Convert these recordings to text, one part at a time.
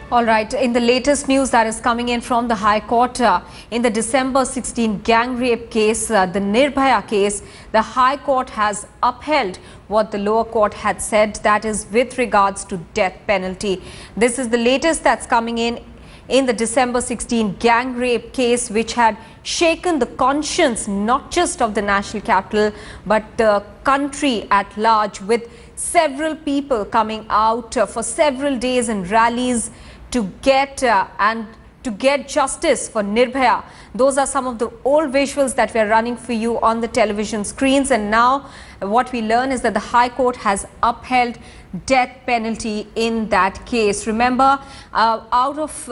All right, in the latest news that is coming in from the High Court, in the December 16 gang rape case, the Nirbhaya case, the High Court has upheld what the lower court had said, that is with regards to death penalty. This is the latest that's coming in the December 16 gang rape case, which had shaken the conscience not just of the national capital but the country at large, with several people coming out for several days in rallies to get justice for Nirbhaya. Those are some of the old visuals that we are running for you on the television screens, and now what we learn is that the High Court has upheld death penalty in that case. Remember, out of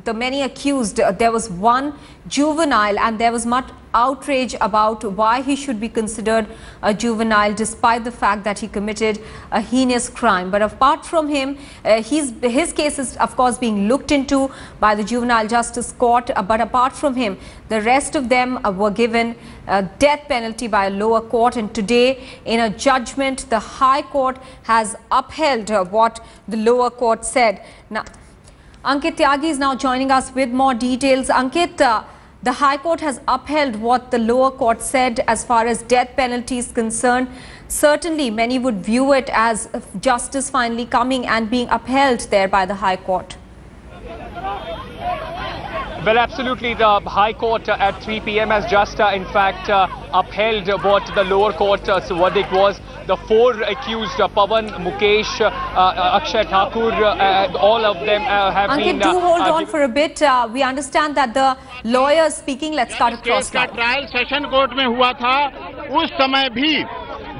the many accused, there was one juvenile, and there was much outrage about why he should be considered a juvenile despite the fact that he committed a heinous crime. But apart from him, his case is of course being looked into by the Juvenile Justice Court, but apart from him, the rest of them were given a death penalty by a lower court, and today in a judgment the High Court has upheld what the lower court said. Now Ankit Tyagi is now joining us with more details. Ankit, the High Court has upheld what the lower court said as far as death penalty is concerned. Certainly many would view it as justice finally coming and being upheld there by the High Court. Well, absolutely. The High Court at 3 p.m. has just, in fact, upheld what the lower court's verdict was. The four accused, Pawan, Mukesh, Akshay Thakur, all of them have been... Ankit, do hold on for a bit. We understand that the lawyer is speaking. Let's start across now. Trial session court में हुआ था, उस समय भी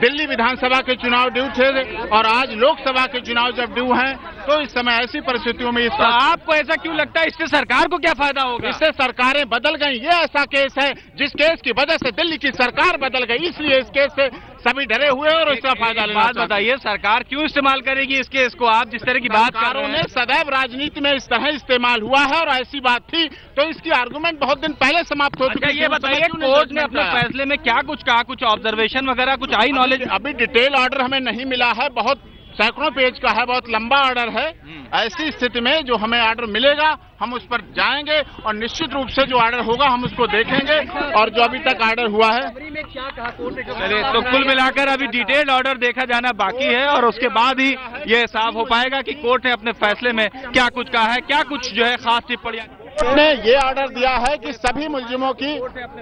दिल्ली विधानसभा के चुनाव due थे और आज लोकसभा के चुनाव जब ड्यू हैं, तो इस समय ऐसी परिस्थितियों में इसका आपको ऐसा क्यों लगता है, इससे सरकार को क्या फायदा होगा? इससे सरकारें बदल गई। ये ऐसा केस है जिस केस की वजह से दिल्ली की सरकार बदल गई, इसलिए इस केस से सभी डरे हुए और इसका फायदा लेना चाहते हैं। बताइए, सरकार क्यों इस्तेमाल करेगी इस केस को? आप जिस तरह की बात कर रहे हैं, सदैव राजनीति में इस तरह इस्तेमाल हुआ है और ऐसी बात थी तो इसकी आर्गुमेंट बहुत दिन पहले समाप्त हो चुकी है। ये बताइए, कोर्ट ने अपने फैसले में क्या कुछ कहा, कुछ ऑब्जर्वेशन वगैरह कुछ आई नॉलेज? अभी डिटेल ऑर्डर हमें नहीं मिला है, बहुत सैकड़ों पेज का है, बहुत लंबा ऑर्डर है। ऐसी स्थिति में जो हमें ऑर्डर मिलेगा हम उस पर जाएंगे और निश्चित रूप से जो ऑर्डर होगा हम उसको देखेंगे, और जो अभी तक ऑर्डर हुआ है। चलिए, तो कुल मिलाकर अभी डिटेल्ड ऑर्डर देखा जाना बाकी है और उसके बाद ही ये साफ हो पाएगा कि कोर्ट ने अपने फैसले में क्या कुछ कहा है, क्या कुछ जो है खास टिप्पणियां। कोर्ट ने ये ऑर्डर दिया है कि सभी मुलजिमों की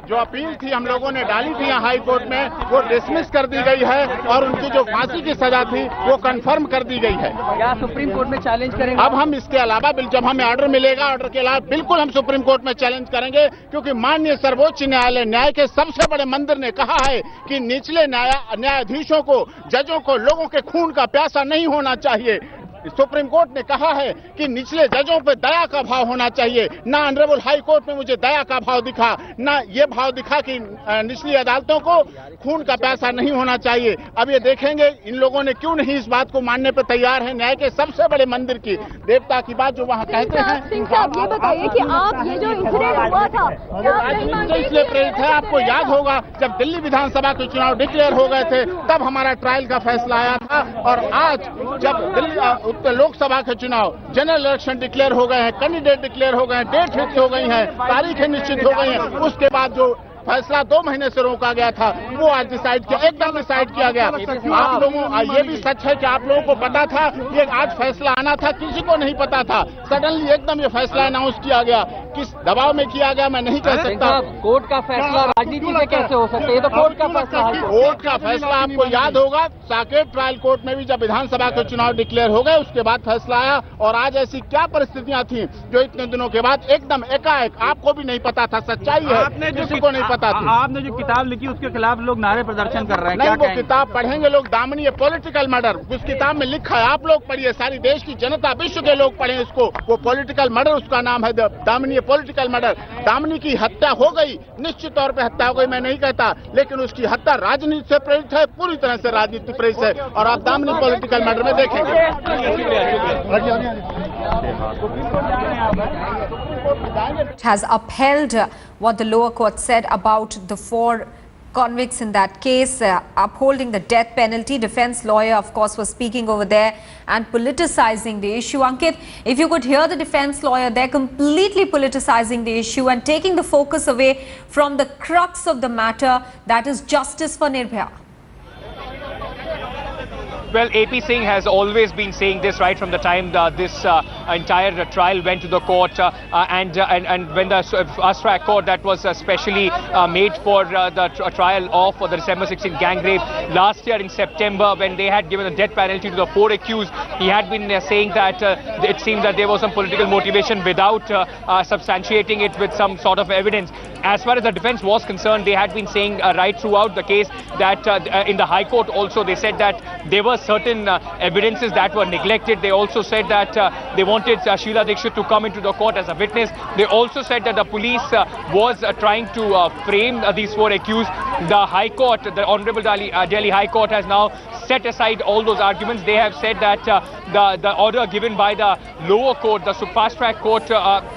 जो अपील थी हम लोगों ने डाली थी हाई कोर्ट में, वो डिसमिस कर दी गई है और उनकी जो फांसी की सजा थी वो कंफर्म कर दी गई है। क्या सुप्रीम कोर्ट में चैलेंज करेंगे? अब हम इसके अलावा जब हमें ऑर्डर मिलेगा, ऑर्डर के अलावा बिल्कुल हम सुप्रीम कोर्ट में चैलेंज करेंगे, क्योंकि माननीय सर्वोच्च न्यायालय, न्याय के सबसे बड़े मंदिर ने कहा है कि निचले न्यायाधीशों को, जजों को लोगों के खून का प्यासा नहीं होना चाहिए। सुप्रीम कोर्ट ने कहा है कि निचले जजों पर दया का भाव होना चाहिए। ना ऑनरेबल हाई कोर्ट में मुझे दया का भाव दिखा, ना ये भाव दिखा कि निचली अदालतों को खून का प्यासा नहीं होना चाहिए। अब ये देखेंगे इन लोगों ने क्यों नहीं इस बात को मानने पर तैयार है। न्याय के सबसे बड़े मंदिर की, देवता की बात जो वहाँ कहते हैं। आप ये बताइए कि आप ये जो इंसिडेंट हुआ था इसलिए प्रेरित है। आपको याद होगा जब दिल्ली विधानसभा के चुनाव डिक्लेयर हो गए थे तब हमारा ट्रायल का फैसला आया था, और आज जब दिल्ली लोकसभा के चुनाव जनरल इलेक्शन डिक्लेयर हो गए हैं, कैंडिडेट डिक्लेयर हो गए हैं, डेट फिक्स हो गई है, तारीखें निश्चित हो गई हैं, उसके बाद जो फैसला 2 महीने से रोका गया था वो आज डिसाइड किया, एकदम डिसाइड किया गया। आप लोगों, ये भी सच है कि आप लोगों को पता था ये आज फैसला आना था, किसी को नहीं पता था। सडनली एकदम ये फैसला अनाउंस किया गया, किस दबाव में किया गया मैं नहीं कह सकता। कोर्ट का फैसला राजनीति से कैसे हो सकता है? ये तो कोर्ट का फैसला है। कोर्ट का फैसला आपको याद होगा, साकेत ट्रायल कोर्ट में भी जब विधानसभा के चुनाव डिक्लेयर हो गए उसके बाद फैसला आया, और आज ऐसी क्या परिस्थितियां थी जो इतने दिनों के बाद एकदम एकाएक, आपको भी नहीं पता था, सच्चाई है, किसी को नहीं पता थी। आपने जो किताब लिखी उसके खिलाफ लोग नारे प्रदर्शन कर रहे हैं, नहीं वो किताब पढ़ेंगे लोग, दामिनी पॉलिटिकल मर्डर, उस किताब में लिखा है, आप लोग पढ़िए, सारी देश की जनता, विश्व के लोग पढ़ें इसको। वो पॉलिटिकल मर्डर, उसका नाम है दामिनी पॉलिटिकल मर्डर। दामिनी की हत्या हो गई, निश्चित तौर पर हत्या हो गई, मैं नहीं कहता, लेकिन उसकी हत्या राजनीति से प्रेरित है, पूरी तरह से राजनीति प्रेरित है, और आप दामिनी पॉलिटिकल मर्डर में देखेंगे। Has upheld what the lower court said about the four convicts in that case, upholding the death penalty. Defense lawyer, of course, was speaking over there and politicizing the issue. Ankit, if you could hear the defense lawyer, they're completely politicizing the issue and taking the focus away from the crux of the matter, that is justice for Nirbhaya. Well, AP Singh has always been saying this right from the time this entire trial went to the court, and when the fast-track court that was specially made for the trial of the December 16 gang rape last year in September, when they had given the death penalty to the 4 accused, he had been saying that it seems that there was some political motivation without substantiating it with some sort of evidence. As far as the defense was concerned, they had been saying right throughout the case that in the High Court also they said that there were certain evidences that were neglected. They also said that they wanted Sheila Dixit to come into the court as a witness. They also said that the police was trying to frame these 4 accused. The High Court, the Honorable Delhi High Court, has now set aside all those arguments. They have said that the order given by the lower court, the fast-track court,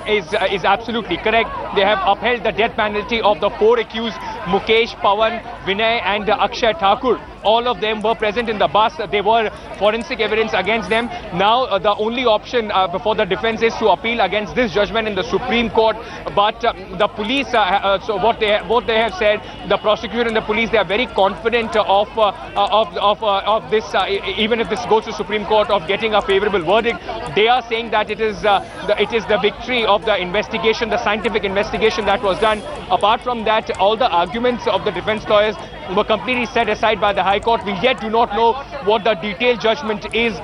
is absolutely correct. They have upheld the death penalty of the 4 accused, Mukesh, Pawan, Vinay and Akshay Thakur. All of them were present in the bus. There were forensic evidence against them. Now the only option before the defense is to appeal against this judgment in the Supreme Court. But the police, so what they have said, the prosecutor and the police, they are very confident of this, even if this goes to Supreme Court, of getting a favorable verdict. They are saying that it is the victory of the investigation, the scientific investigation that was done. Apart from that, all the arguments of the defense lawyers were completely set aside by the High Court. We yet do not know what the detailed judgment is.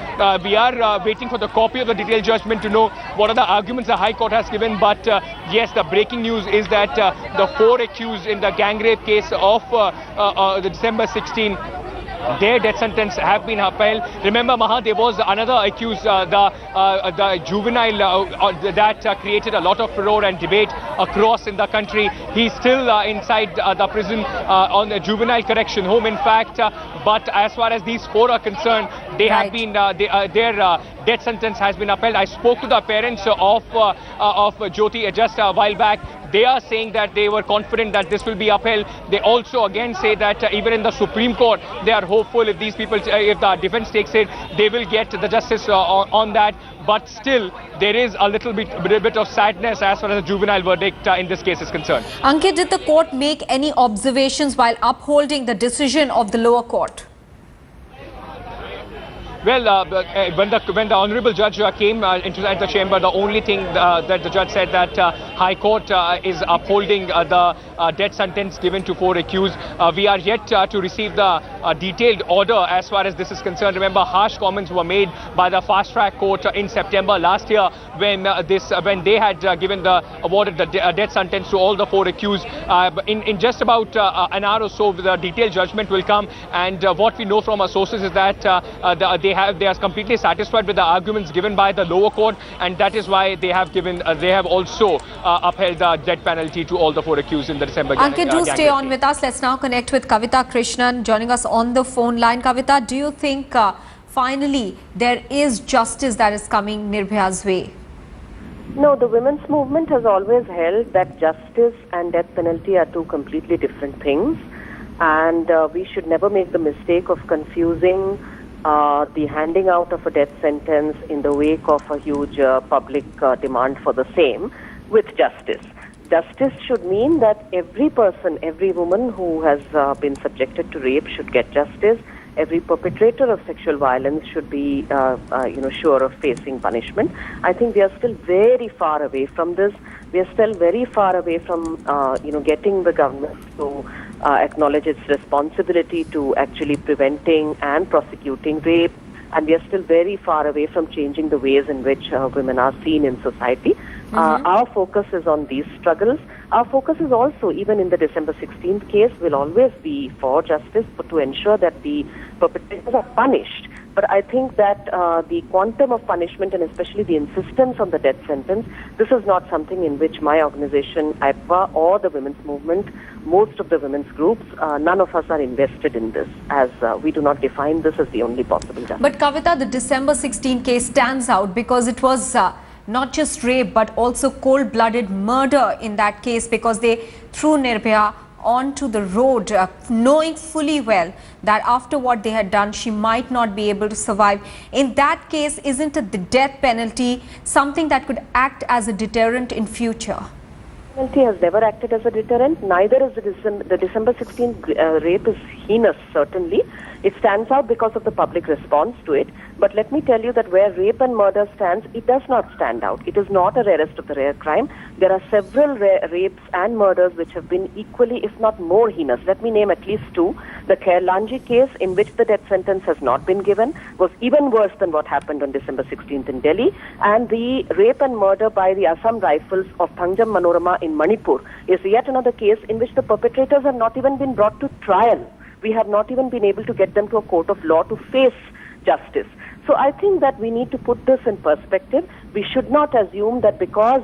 We are waiting for the copy of the detailed judgment to know what are the arguments the High Court has given. But yes, the breaking news is that the 4 accused in the gang rape case of the December 16, their death sentence have been upheld. Remember, Maha, there was another accused, the juvenile that created a lot of furore and debate across in the country. He's still inside the prison on the juvenile correction home, in fact. But as far as these 4 are concerned, they have been their death sentence has been upheld. I spoke to the parents of Jyoti just a while back. They are saying that they were confident that this will be upheld. They also again say that even in the Supreme Court, they are hopeful if these people, if the defense takes it, they will get the justice on that. But still, there is a little bit of sadness as far as the juvenile verdict in this case is concerned. Ankit, did the court make any observations while upholding the decision of the lower court? Well, when the Honorable Judge came into the chamber, the only thing that the judge said that High Court is upholding the death sentence given to 4 accused. We are yet to receive the detailed order as far as this is concerned. Remember, harsh comments were made by the fast-track court in September last year when they had awarded the death sentence to all the 4 accused. In just about an hour or so, the detailed judgment will come. And what we know from our sources is that they are completely satisfied with the arguments given by the lower court, and that is why they have also upheld the death penalty to all the 4 accused in the December. Ankit, do stay on with us. Let's now connect with Kavitha Krishnan joining us on the phone line. Kavitha, do you think finally there is justice that is coming Nirbhaya's way? No, the women's movement has always held that justice and death penalty are 2 completely different things, and we should never make the mistake of confusing the handing out of a death sentence in the wake of a huge public demand for the same with justice. Justice should mean that every person, every woman who has been subjected to rape should get justice. Every perpetrator of sexual violence should be, sure of facing punishment. I think we are still very far away from this. We are still very far away from, getting the government to acknowledge its responsibility to actually preventing and prosecuting rape. And we are still very far away from changing the ways in which women are seen in society. Our focus is on these struggles. Our focus is also, even in the December 16th case, will always be for justice, but to ensure that the perpetrators are punished. But I think that the quantum of punishment and especially the insistence on the death sentence, this is not something in which my organization, IPWA, or the women's movement, most of the women's groups, none of us are invested in this, as we do not define this as the only possible justice. But Kavitha, the December 16 case stands out because it was not just rape but also cold-blooded murder in that case, because they threw Nirbhaya onto the road, knowing fully well that after what they had done, she might not be able to survive. In that case, isn't it the death penalty something that could act as a deterrent in future? Penalty has never acted as a deterrent. Neither is the December 16 rape is heinous, certainly. It stands out because of the public response to it. But let me tell you that where rape and murder stands, it does not stand out. It is not a rarest of the rare crime. There are several rapes and murders which have been equally, if not more, heinous. Let me name at least two. The Khairlanji case, in which the death sentence has not been given, was even worse than what happened on December 16th in Delhi. And the rape and murder by the Assam Rifles of Thangjam Manorama in Manipur is yet another case in which the perpetrators have not even been brought to trial. We have not even been able to get them to a court of law to face justice. So I think that we need to put this in perspective. We should not assume that because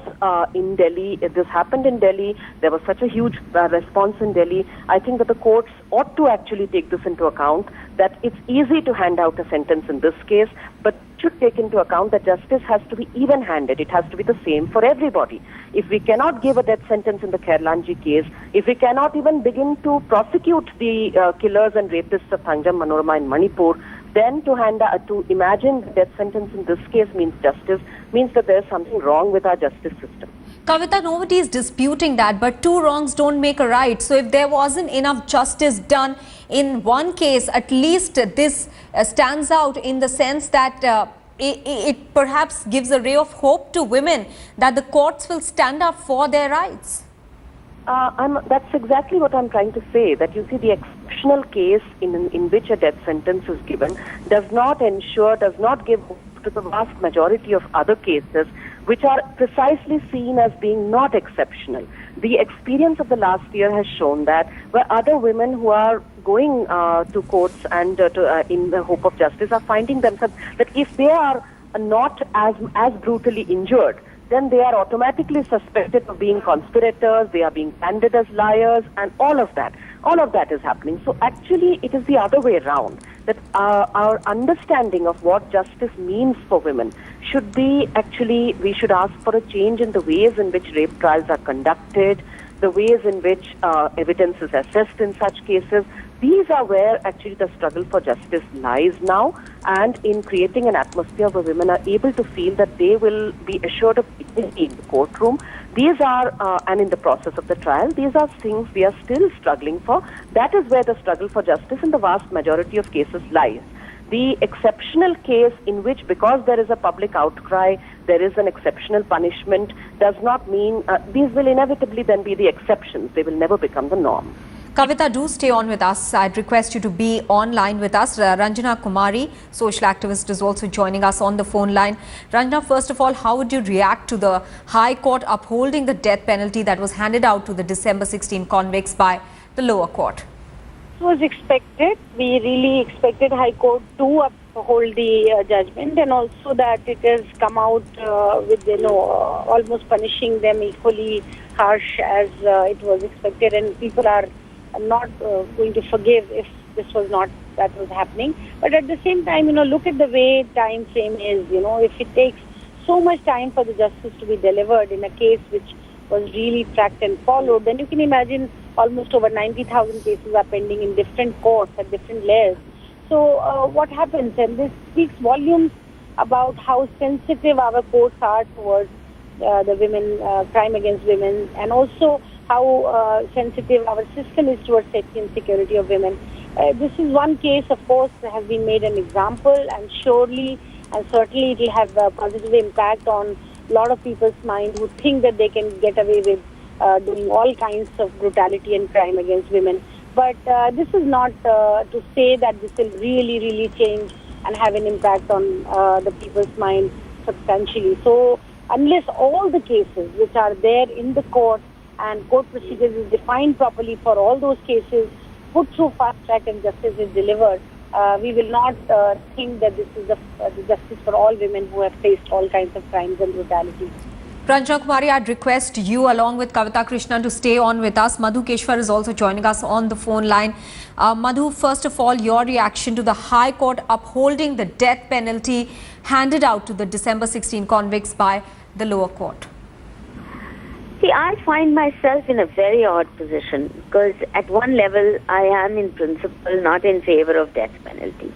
in Delhi, this happened in Delhi, there was such a huge response in Delhi. I think that the courts ought to actually take this into account, that it's easy to hand out a sentence in this case, but should take into account that justice has to be even-handed. It has to be the same for everybody. If we cannot give a death sentence in the Khairlanji case, if we cannot even begin to prosecute the killers and rapists of Thangjam Manorama in Manipur, then to imagine the death sentence in this case means justice, means that there's something wrong with our justice system. Kavitha, nobody is disputing that, but two wrongs don't make a right. So if there wasn't enough justice done in one case, at least this stands out in the sense that it perhaps gives a ray of hope to women that the courts will stand up for their rights. That's exactly what I'm trying to say, that you see the exceptional case in which a death sentence is given does not give hope to the vast majority of other cases which are precisely seen as being not exceptional. The experience of the last year has shown that where other women who are going to courts and in the hope of justice are finding themselves that if they are not as brutally injured, then they are automatically suspected of being conspirators, they are being branded as liars, and all of that. All of that is happening. So actually, it is the other way around, that our understanding of what justice means for women should be actually, we should ask for a change in the ways in which rape trials are conducted, the ways in which evidence is assessed in such cases. These are where actually the struggle for justice lies now, and in creating an atmosphere where women are able to feel that they will be assured of dignity in the courtroom. These are, and in the process of the trial, these are things we are still struggling for. That is where the struggle for justice in the vast majority of cases lies. The exceptional case in which, because there is a public outcry, there is an exceptional punishment, does not mean these will inevitably then be the exceptions. They will never become the norm. Kavitha, do stay on with us. I'd request you to be online with us. Ranjana Kumari, social activist, is also joining us on the phone line. Ranjana, first of all, how would you react to the High Court upholding the death penalty that was handed out to the December 16 convicts by the lower court? It was expected. We really expected High Court to uphold the judgment, and also that it has come out with, almost punishing them equally harsh as it was expected, and people are not going to forgive if this was not that was happening. But at the same time, look at the way time frame is. If it takes so much time for the justice to be delivered in a case which was really tracked and followed, then you can imagine almost over 90,000 cases are pending in different courts at different layers. So what happens? And this speaks volumes about how sensitive our courts are towards the women, crime against women, and also how sensitive our system is towards safety and security of women. This is one case, of course, that has been made an example, and surely and certainly it will have a positive impact on a lot of people's mind who think that they can get away with doing all kinds of brutality and crime against women. But this is not to say that this will really, really change and have an impact on the people's mind substantially. So unless all the cases which are there in the court and court procedures is defined properly for all those cases, put through fast track and justice is delivered, we will not think that this is the justice for all women who have faced all kinds of crimes and brutality. Ranjana Kumari, I'd request you along with Kavitha Krishnan to stay on with us. Madhu Keshwar is also joining us on the phone line. Madhu, first of all, your reaction to the High Court upholding the death penalty handed out to the December 16 convicts by the lower court. See, I find myself in a very odd position because at one level I am in principle not in favor of death penalty.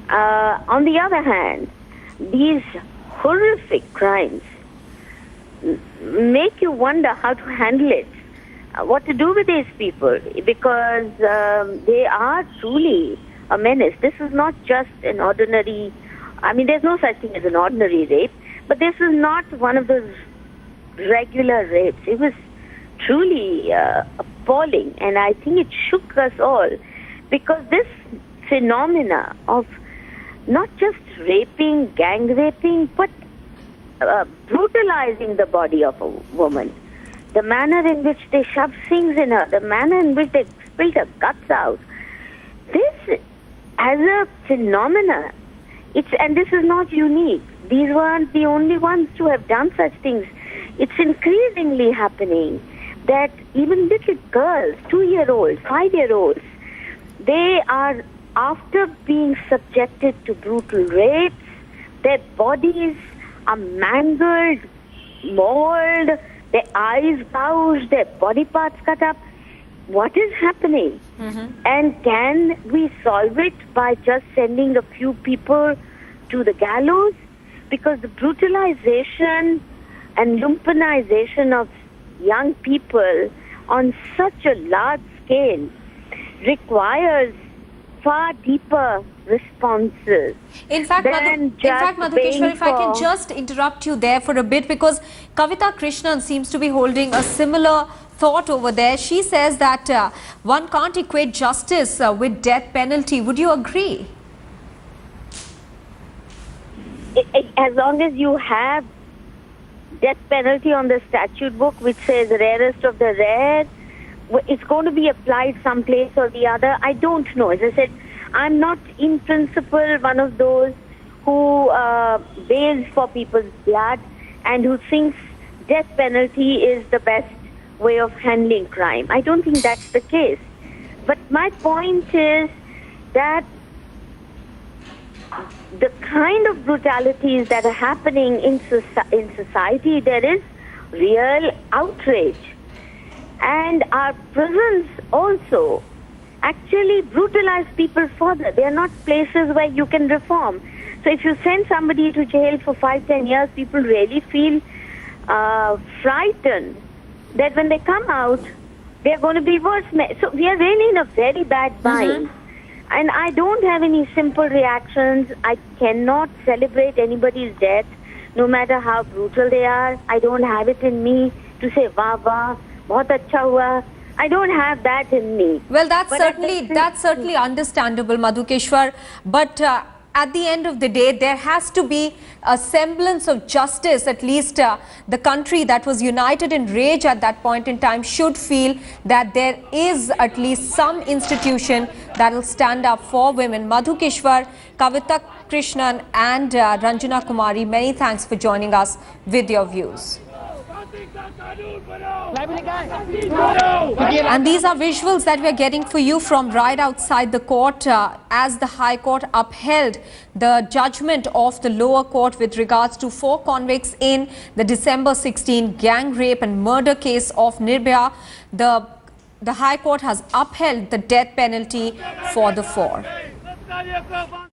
On the other hand, these horrific crimes make you wonder how to handle it, what to do with these people, because they are truly a menace. This is not just an ordinary, I mean, there's no such thing as an ordinary rape, but this is not one of those regular rapes. It was truly appalling, and I think it shook us all, because this phenomena of not just raping, gang raping, but brutalizing the body of a woman, the manner in which they shove things in her, the manner in which they spill her guts out, this as a phenomena, and this is not unique. These weren't the only ones to have done such things. It's increasingly happening that even little girls, 2-year-olds, 5-year-olds, they are, after being subjected to brutal rapes, their bodies are mangled, mauled, their eyes gouged, their body parts cut up. What is happening? And can we solve it by just sending a few people to the gallows? Because the brutalization and lumpenization of young people on such a large scale requires far deeper responses. In fact, Madhukeshwar, if I can just interrupt you there for a bit, because Kavitha Krishnan seems to be holding a similar thought over there. She says that one can't equate justice with death penalty. Would you agree? As long as you have death penalty on the statute book, which says rarest of the rare, it's going to be applied someplace or the other. I don't know. As I said, I'm not in principle one of those who bails for people's blood and who thinks death penalty is the best way of handling crime. I don't think that's the case. But my point is that the kind of brutalities that are happening in society, there is real outrage. And our prisons also actually brutalize people further. They are not places where you can reform. So if you send somebody to jail for 5-10 years, people really feel frightened that when they come out, they are going to be worse. So we are really in a very bad bind. And I don't have any simple reactions. I cannot celebrate anybody's death, no matter how brutal they are. I don't have it in me to say, wah, wah, bahut acha hua. I don't have that in me. Well, that's certainly understandable, Madhukeshwar. But at the end of the day, there has to be a semblance of justice. At least the country that was united in rage at that point in time should feel that there is at least some institution that will stand up for women. Madhukeshwar, Kavitha Krishnan and Ranjana Kumari, many thanks for joining us with your views. And these are visuals that we are getting for you from right outside the court as the High Court upheld the judgment of the lower court with regards to 4 convicts in the December 16 gang rape and murder case of Nirbhaya. The High Court has upheld the death penalty for the 4.